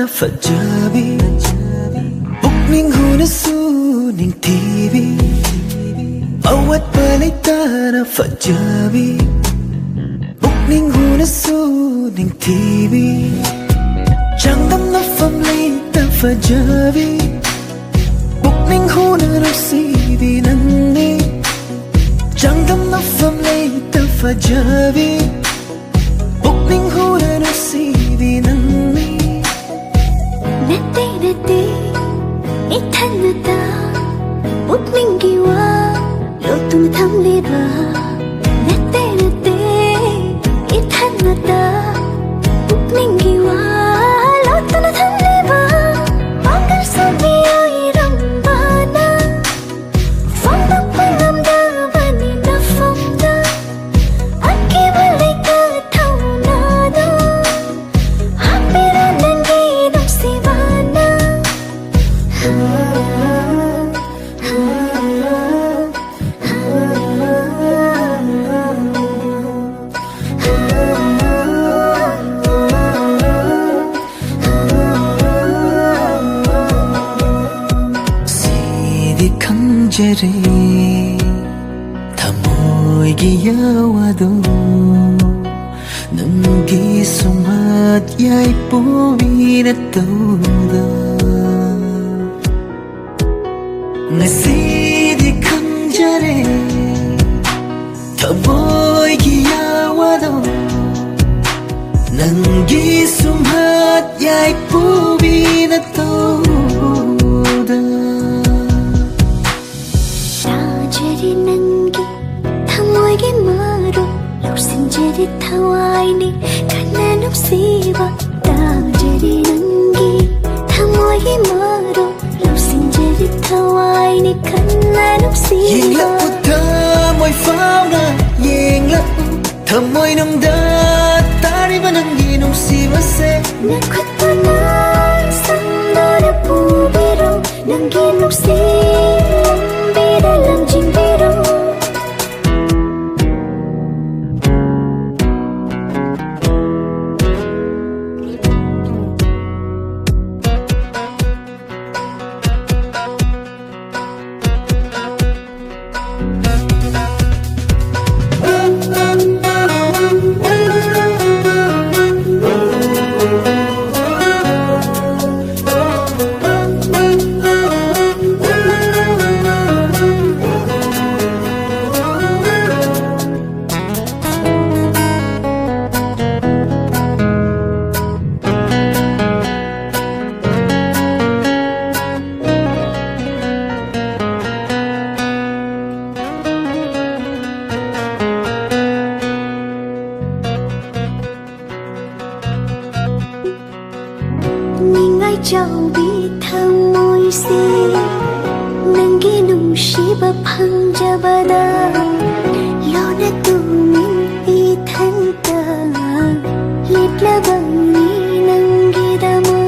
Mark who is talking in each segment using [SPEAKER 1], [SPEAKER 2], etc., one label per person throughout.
[SPEAKER 1] fajabi pukning hunasu ning tibi awat palitana fajabi pukning hunasu ning tibi changdam na family ta fajabi pukning hunarasibi nanni changdam na family ta fajabi pukning hunarasibi nanni
[SPEAKER 2] nate nate ithanata pukning giwa lotun thamleba nate nate ithanata pukning giwa lotun thamleba pangal sabiya irambana fanda pangamda bani na famda akki balika thaunada apira nangi nusivana
[SPEAKER 1] khangere thamoigi yawado nangi sumat yai pumina toda ngasidi khangere thamoigi yawado nangi sumat yai pumina toda
[SPEAKER 2] nangi thamoigi maro lausinjeri thawaini kana nuksiba tajeri nangi thamoigi maro lausinjeri thawaini kana nuksiba
[SPEAKER 1] yengla putha moi fauna yengla thamoi nungda tariba nangi nuksiba se
[SPEAKER 2] nakhutana sandara pubiro nangi nuksiba lambira lanjimbiro ningai chaubi thamoi se nangi nungsiba phangjabada lona tumi ithanta liplabani nangi dama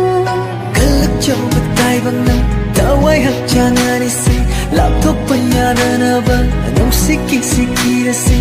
[SPEAKER 1] kalak chauba tai bang na tawai hak janani se laptop panyana na ba nung siki siki se